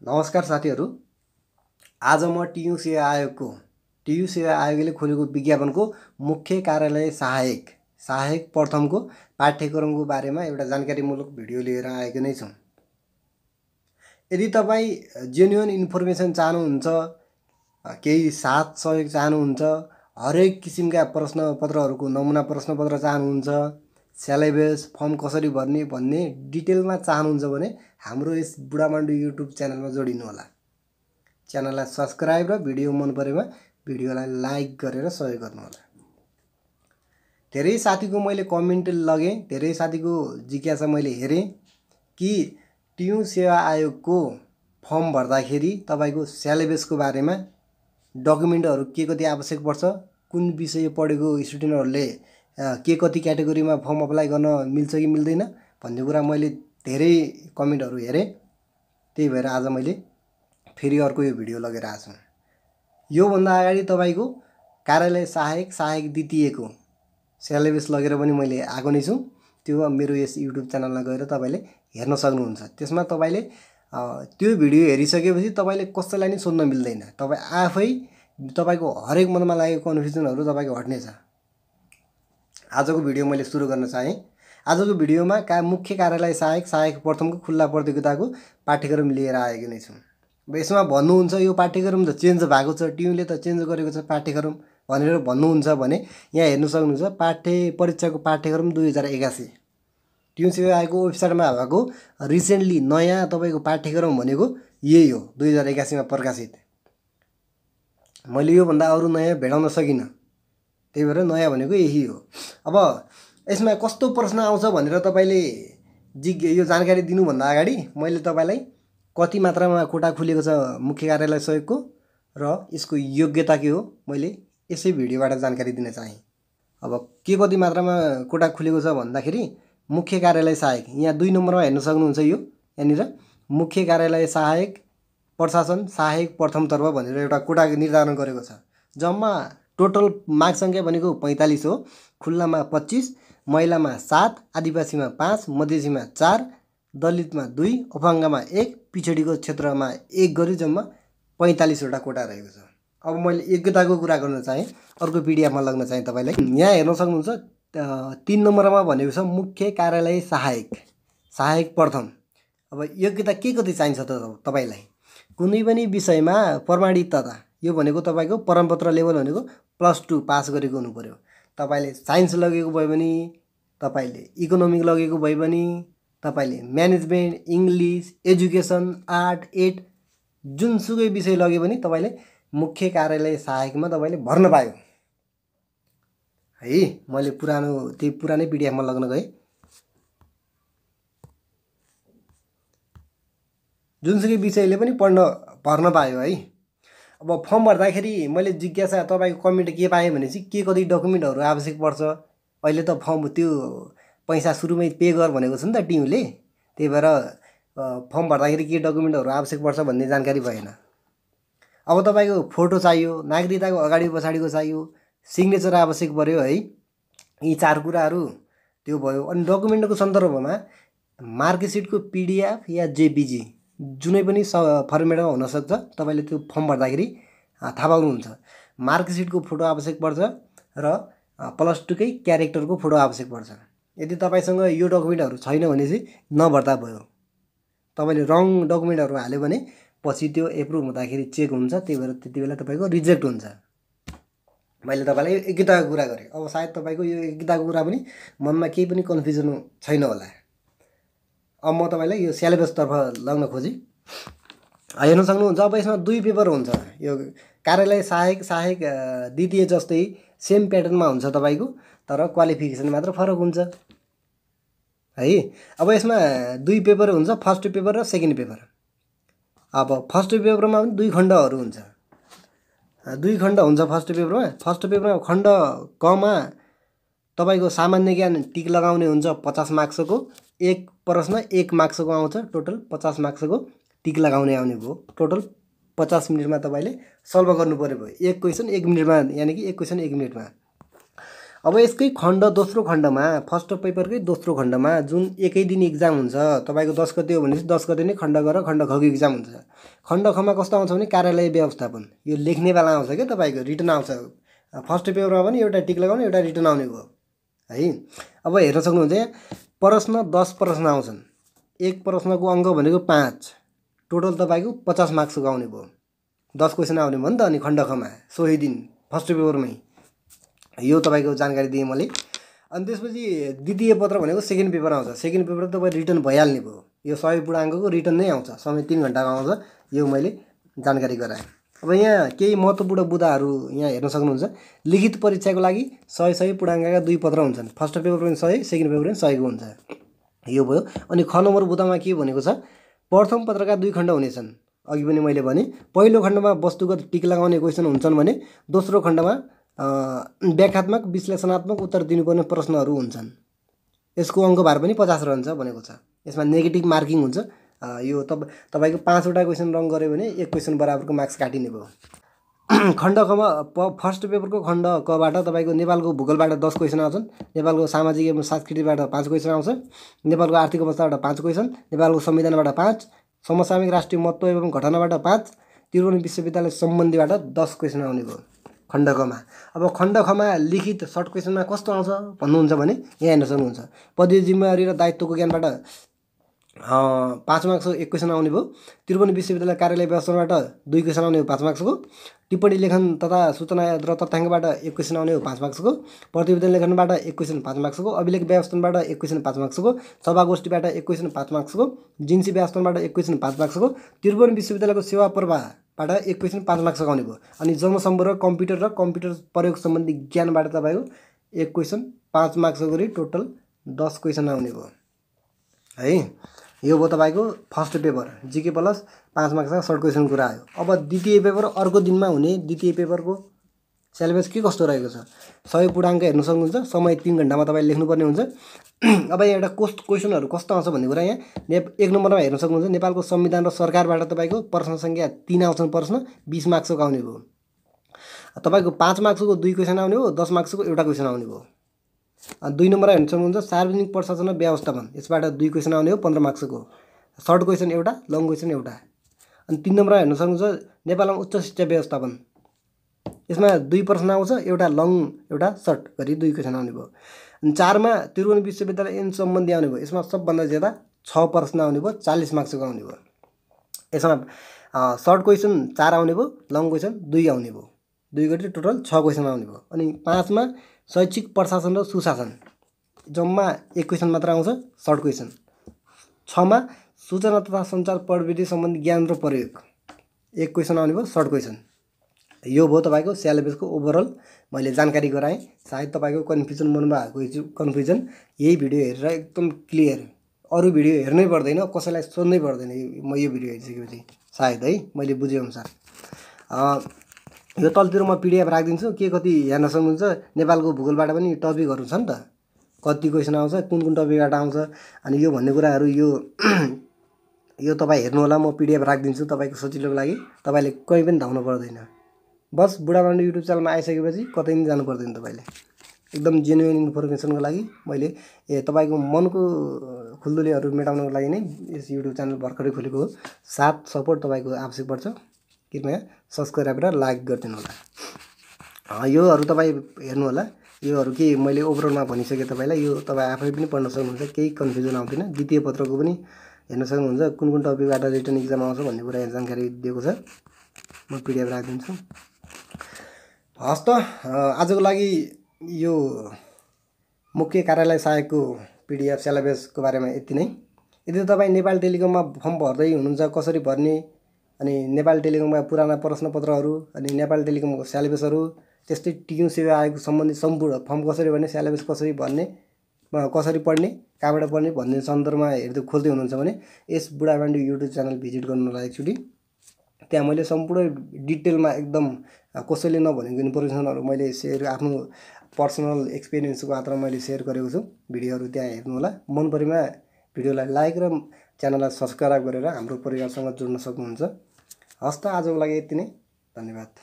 नमस्कार साथीहरू। आज म टियु सेवा आयोगले खोलेको विज्ञापनको मुख्य कार्यालय सहायक प्रथमको पाठ्यक्रमको बारेमा एउटा जानकारीमूलक भिडियो लिएर आएको नै छु। यदि तपाईँ जेन्युन इन्फर्मेसन चाहनुहुन्छ, केही साथ सहयोग चाहनुहुन्छ, हरेक किसिमका प्रश्नपत्रहरूको नमुना प्रश्नपत्र चाहनुहुन्छ, सिलेबस फर्म कसरी भर्ने भन्ने डिटेलमा चाहनुहुन्छ भने हाम्रो यस बुढामाण्डु युट्युब च्यानलमा जोडिनु होला। च्यानललाई सब्स्क्राइब र भिडियो मन परेमा भिडियोलाई लाइक गरेर सहयोग गर्नु होला। धेरै साथीको मैले कमेन्ट लगेँ, धेरै साथीको जिज्ञासा मैले हेरेँ कि टियु सेवा आयोगको फर्म भर्दाखेरि तपाईको सिलेबसको बारेमा डकुमेन्टहरू के कति आवश्यक पर्छ, कुन विषय पढेको स्टुडेन्टहरूले के कति क्याटेगोरीमा फर्म अप्लाई गर्न मिल्छ कि मिल्दैन भन्ने कुरा मैले धेरै कमेन्टहरू हेरेँ। त्यही भएर आज मैले फेरि अर्को यो भिडियो लगेर आएको छु। योभन्दा अगाडि तपाईको कार्यालय सहायक द्वितीयको सिलेबस लगेर पनि मैले आएको नै छु। त्यो मेरो यस युट्युब च्यानलमा गएर तपाईले हेर्न सक्नुहुन्छ। त्यसमा तपाईले त्यो भिडियो हेरिसकेपछि तपाईले कसैलाई नि सोध्न मिल्दैन। तपाई आफै तपाईको हरेक मनमा लागेको कन्फ्युजनहरू तपाईको हट्नेछ। आजको भिडियो मैले सुरु गर्न चाहे। आजको भिडियोमा मुख्य कार्यालय सहायक प्रथमको खुल्ला प्रतियोगिताको पाठ्यक्रम लिएर आएको नै छु। यसमा भन्नुहुन्छ यो पाठ्यक्रम त चेन्ज भएको छ, टियुले त चेन्ज गरेको छ पाठ्यक्रम भनेर भन्नुहुन्छ भने यहाँ हेर्न सक्नुहुन्छ परीक्षाको पाठ्यक्रम 2081 टियु सेवा आयोगको वेबसाइटमा भएको रिसेन्टली नयाँ तपाईको पाठ्यक्रम भनेको यही हो, 2081 मा प्रकाशित। मैले योभन्दा अरू नयाँ भेटाउन सकिनँ, त्यही भएर नयाँ भनेको यही हो। अब यसमा कस्तो प्रश्न आउँछ भनेर तपाईले यो जानकारी दिनुभन्दा अगाडि मैले तपाईलाई कति मात्रामा कोटा खुलेको छ मुख्य कार्यालय सहयोगको र यसको योग्यता के हो मैले यसै भिडियोबाट जानकारी दिन चाहे। अब के कति मात्रामा कोटा खुलेको छ भन्दाखेरि मुख्य कार्यालय सहायक यहाँ 2 नम्बरमा हेर्न सक्नुहुन्छ। यो यहाँनिर मुख्य कार्यालय सहायक प्रशासन सहायक प्रथमतर्फ भनेर एउटा कोटा निर्धारण गरेको छ। जम्मा टोटल मार्क सङ्ख्या भनेको 45 हो। खुल्लामा 25, महिलामा 7, आदिवासीमा 5, मधेसीमा 4, दलितमा 2, अपाङ्गमा 1, पिछडीको क्षेत्रमा 1 गरी जम्मा 45 वटा कोटा रहेको छ। अब मैले योग्यताको कुरा गर्न चाहे, अर्को पिडिएफमा लग्न चाहे तपाईलाई। यहाँ हेर्न सक्नुहुन्छ 3 नम्बरमा भनेको छ मुख्य कार्यालय सहायक प्रथम। अब योग्यता के कति चाहिन्छ त तपाईलाई? कुनै पनि विषयमा प्रमाणितता, यो भनेको तपाईको प्रमाणपत्र लेभल भनेको +2 पास गरेको हुनु पर्यो। तपाईले साइन्स लगेको भए पनि, तपाईले इकोनोमिक लगेको भए पनि, तपाईले म्यानेजमेन्ट, इङ्ग्लिस, एजुकेसन, आर्ट, एड जुनसुकै विषय लगे पनि तपाईले मुख्य कार्यालय सहायकमा तपाईले भर्न पायो है। मैले पुरानै पिडिएफमा लग्न गएँ। जुनसुकै विषयले पनि भर्न पायो है। अब फर्म भर्दाखेरि मैले जिज्ञासा तपाईको कमेन्ट के पाएँ भनेपछि के कति डकुमेन्टहरू आवश्यक पर्छ। अहिले त फर्म त्यो पैसा सुरुमै पे गर भनेको छ नि त टियुले, त्यही भएर फर्म भर्दाखेरि के डकुमेन्टहरू आवश्यक पर्छ भन्ने जानकारी भएन। अब तपाईको फोटो चाहियो, नागरिकताको अगाडि पछाडिको चाहियो, सिग्नेचर आवश्यक पर्यो है। यी 4 कुराहरू त्यो भयो। अनि डकुमेन्टको सन्दर्भमा मार्कसिटको पिडिएफ या जेपीजी जुनै पनि फर्मेटमा हुनसक्छ। तपाईले त्यो फर्म भर्दाखेरि थाहा पाउनुहुन्छ। मार्कसिटको फोटो आवश्यक पर्छ र +2 कै क्यारेक्टरको फोटो आवश्यक पर्छ। यदि तपाईसँग यो डकुमेन्टहरू छैन भने चाहिँ नभर्दा भयो। तपाईले रङ डकुमेन्टहरू हाल्यो भने पछि त्यो एप्रुभ हुँदाखेरि चेक हुन्छ, त्यही भएर त्यति बेला तपाईको रिजेक्ट हुन्छ। मैले तपाईलाई योग्यताको कुरा गरेँ। अब सायद तपाईको यो योग्यताको कुरा पनि मनमा केही पनि कन्फ्युजन छैन होला। अब म तपाईलाई यो सिलेबसतर्फ लग्न खोजेँ। हेर्न सक्नुहुन्छ। अब यसमा 2 पेपर हुन्छ। यो कार्यालय सहायक द्वितीय जस्तै सेम प्याटर्नमा हुन्छ तपाईको, तर क्वालिफिकेसन मात्र फरक हुन्छ है। अब यसमा 2 पेपर हुन्छ, फर्स्ट पेपर र सेकेन्ड पेपर। अब फर्स्ट पेपरमा पनि 2 खण्डहरू हुन्छ। 2 खण्ड हुन्छ फर्स्ट पेपरमा। फर्स्ट पेपरमा खण्ड कमा तपाईको सामान्य ज्ञान टिक लगाउने हुन्छ 50 मार्क्सको। एक प्रश्न 1 मार्क्सको आउँछ। टोटल 50 मार्क्सको टिक लगाउने आउने भयो। टोटल 50 मिनेटमा तपाईले सल्भ गर्नु पर्यो भयो। एक क्वेसन 1 मिनेटमा, यानि कि एक क्वेसन 1 मिनेटमा। अब यसकै खण्ड दोस्रो खण्डमा फर्स्ट पेपरकै दोस्रो खण्डमा जुन एकै दिन इक्जाम हुन्छ तपाईँको 10 गते हो भनेपछि 10 गते नै खण्ड ग र खण्ड खको इक्जाम हुन्छ। खण्ड खमा कस्तो आउँछ भने कार्यालय व्यवस्थापन, यो लेख्ने बेला आउँछ क्या तपाईँको रिटन आउँछ। फर्स्ट पेपरमा पनि एउटा टिक लगाउने एउटा रिटन आउने भयो है। अब हेर्न सक्नुहुन्छ यहाँ प्रश्न 10 प्रश्न आउँछन्, एक प्रश्नको अङ्क भनेको 5, टोटल तपाईँको 50 मार्क्सको आउने भयो। 10 क्वेसन आउने भयो नि त अनि खण्ड खमा सोही दिन फर्स्ट पेपरमै। यो तपाईँको जानकारी दिएँ मैले। अनि त्यसपछि द्वितीय पत्र भनेको सेकेन्ड पेपर आउँछ। सेकेन्ड पेपर तपाईँ रिटर्न भइहाल्ने भयो। यो 100 पूर्णाङ्कको रिटर्न नै आउँछ, समय 3 घण्टामा आउँछ। यो मैले जानकारी गराएँ। अब यहाँ केही महत्त्वपूर्ण बुदाहरू यहाँ हेर्न सक्नुहुन्छ। लिखित परीक्षाको लागि 100 पूर्णाङ्कका 2 पत्र हुन्छन्। फर्स्ट पेपर पनि 100, सेकेन्ड पेपर पनि 100 को हुन्छ। यो भयो। अनि ख नम्बर बुदामा के भनेको छ, प्रथम पत्रका 2 खण्ड हुनेछन्। अघि पनि मैले भने पहिलो खण्डमा वस्तुगत टिक लगाउने क्वेसन हुन्छन् भने दोस्रो खण्डमा व्याख्यात्मक विश्लेषणात्मक उत्तर दिनुपर्ने प्रश्नहरू हुन्छन्। यसको अङ्कभार पनि 50 रहन्छ भनेको छ। यसमा नेगेटिभ मार्किङ हुन्छ। यो तपाईँको 5 वटा क्वेसन रङ गऱ्यो भने 1 क्वेसन बराबरको मार्क्स काटिने भयो। खण्ड खमा फर्स्ट पेपरको खण्ड कबाट तपाईँको नेपालको भूगोलबाट 10 क्वेसन आउँछन्, नेपालको सामाजिक एवं सांस्कृतिकबाट 5 क्वेसन आउँछ, नेपालको आर्थिक अवस्थाबाट 5 क्वेसन, नेपालको संविधानबाट 5, समसामयिक राष्ट्रिय महत्त्व एवं घटनाबाट 5, त्रिभुवन विश्वविद्यालय सम्बन्धीबाट 10 क्वेसन आउने भयो खण्ड खमा। अब खण्ड खमा लिखित सर्ट क्वेसनमा कस्तो आउँछ भन्नुहुन्छ भने यहाँ हेर्न सक्नुहुन्छ। पदीय जिम्मेवारी र दायित्वको ज्ञानबाट 5 मार्क्सको 1 क्वेसन आउने भयो। त्रिभुवन विश्वविद्यालय कार्यालय व्यवस्थापनबाट 2 क्वेसन आउने हो 5 मार्क्सको। टिप्पणी लेखन तथा सूचना र तथ्याङ्कबाट 1 क्वेसन आउने हो 5 मार्क्सको। प्रतिवेदन लेखनबाट 1 क्वेसन 5 मार्क्सको। अभिलेख व्यवस्थापनबाट 1 क्वेसन 5 मार्क्सको। सभागोष्ठीबाट 1 क्वेसन 5 मार्क्सको। जिन्सी व्यवस्थापनबाट 1 क्वेसन 5 मार्क्सको। त्रिभुवन विश्वविद्यालयको सेवा प्रवाहबाट 1 क्वेसन 5 मार्क्सको आउने भयो। अनि जनसम्पर्क कम्प्युटर र कम्प्युटर प्रयोग सम्बन्धी ज्ञानबाट तपाईँको 1 क्वेसन 5 मार्क्सको गरी टोटल 10 क्वेसन आउने भयो है। यो भयो तपाईँको फर्स्ट पेपर जीके प्लस 5 मार्क्सका सर्ट क्वेसन कुरा आयो। अब द्वितीय पेपर अर्को दिनमा हुने द्वितीय पेपरको सिलेबस के कस्तो रहेको छ, 100 पूर्णाङ्क हेर्न सक्नुहुन्छ। समय 3 घण्टामा तपाईँले लेख्नुपर्ने हुन्छ। अब यहाँ एउटा क्वेसनहरू कस्तो आउँछ भन्ने कुरा यहाँ 1 नम्बरमा हेर्न सक्नुहुन्छ। नेपालको संविधान र सरकारबाट तपाईँको प्रश्न सङ्ख्या 3 आउँछन् प्रश्न, 20 मार्क्सको आउने भयो। तपाईँको 5 मार्क्सको 2 क्वेसन आउने हो, 10 मार्क्सको एउटा क्वेसन आउने भयो। 2 नम्बरमा हेर्न सक्नुहुन्छ सार्वजनिक प्रशासन र व्यवस्थापन, यसबाट 2 क्वेसन आउने हो 15 मार्क्सको, सर्ट क्वेसन एउटा, लङ क्वेसन एउटा। अनि 3 नम्बरमा हेर्न सक्नुहुन्छ नेपालमा उच्च शिक्षा व्यवस्थापन, यसमा 2 प्रश्न आउँछ, एउटा लङ एउटा सर्ट गरी 2 क्वेसन आउने भयो। अनि 4मा त्रिभुवन विश्वविद्यालय ऐन सम्बन्धी आउने भयो। यसमा सबभन्दा ज्यादा 6 प्रश्न आउने भयो, 40 मार्क्सको आउने भयो। यसमा सर्ट क्वेसन 4 आउने भयो, लङ क्वेसन 2 आउने भयो, 2 गरी टोटल 6 क्वेसन आउने भयो। अनि 5मा शैक्षिक प्रशासन र सुशासन, जम्मा 1 क्वेसन मात्र आउँछ, सर्ट क्वेसन। 6मा सूचना तथा सञ्चार प्रविधि सम्बन्धी ज्ञान र प्रयोग, 1 क्वेसन आउने भयो, सर्ट क्वेसन। यो भयो तपाईँको सिलेबसको ओभरअल मैले जानकारी गराएँ। सायद तपाईँको कन्फ्युजन मनमा भएको कन्फ्युजन यही भिडियो हेरेर एकदम क्लियर, अरू भिडियो हेर्नै पर्दैन, कसैलाई सोध्नै पर्दैन म यो भिडियो हेरिसकेपछि सायद है मैले बुझेअनुसार। यो तलतिर म पिडिएफ राखिदिन्छु, के कति हेर्न सक्नुहुन्छ। नेपालको भूगोलबाट पनि टपिकहरू छ नि त, कति क्वेसन आउँछ, कुन कुन टपिकबाट आउँछ, अनि यो भन्ने कुराहरू यो तपाईँ हेर्नु होला। म पिडिएफ राखिदिन्छु तपाईँको सजिलोको लागि, तपाईँले कहीँ पनि धाउनु पर्दैन। बस बुढा पाण्डे युट्युब च्यानलमा आइसकेपछि कतै पनि जानु पर्दैन तपाईँले। एकदम जेन्युइन इन्फर्मेसनको लागि मैले तपाईँको मनको खुल्दुलीहरू मेटाउनको लागि नै यस युट्युब च्यानल भर्खरै खोलेको हो। साथ सपोर्ट तपाईँको आवश्यक पर्छ। कृपया सब्सक्राइब र लाइक गरिदिनु होला। योहरू तपाईँ हेर्नु होला। योहरू के मैले ओभरअलमा भनिसकेँ तपाईँलाई, यो तपाईँ आफै पनि पढ्न सक्नुहुन्छ, केही कन्फ्युजन आउँदैन। द्वितीय पत्रको पनि हेर्न सक्नुहुन्छ कुन कुन टपिकबाट रिटर्न इक्जाम आउँछ भन्ने कुरा यहाँ जानकारी दिएको छ। म पिडिएफ राखिदिन्छु। हस् त आजको लागि यो मुख्य कार्यालय सहायकको पिडिएफ सिलेबसको बारेमा यति नै। यदि तपाईँ नेपाल टेलिकममा फर्म भर्दै हुनुहुन्छ कसरी भर्ने, अनि नेपाल टेलिकमका पुराना प्रश्नपत्रहरू, अनि नेपाल टेलिकमको सिलेबसहरू, त्यस्तै टियु सेवा आयोगको सम्बन्धी सम्पूर्ण फर्म कसरी भर्ने, सिलेबस कसरी भर्ने, कसरी पढ्ने, कहाँबाट पढ्ने भन्ने सन्दर्भमा हेर्दै खोज्दै हुनुहुन्छ भने यस बुढा पाण्डे युट्युब च्यानल भिजिट गर्नु होला एकचोटि। त्यहाँ मैले सम्पूर्ण डिटेलमा एकदम कसैले नभनेको इन्फर्मेसनहरू मैले सेयर, आफ्नो पर्सनल एक्सपिरियन्सको मात्र मैले सेयर गरेको छु। भिडियोहरू त्यहाँ हेर्नु होला। मन परेमा भिडियोलाई लाइक र च्यानललाई सब्सक्राइब गरेर हाम्रो परिवारसँग जोड्न सक्नुहुन्छ। हस् त आजको लागि यति नै, धन्यवाद।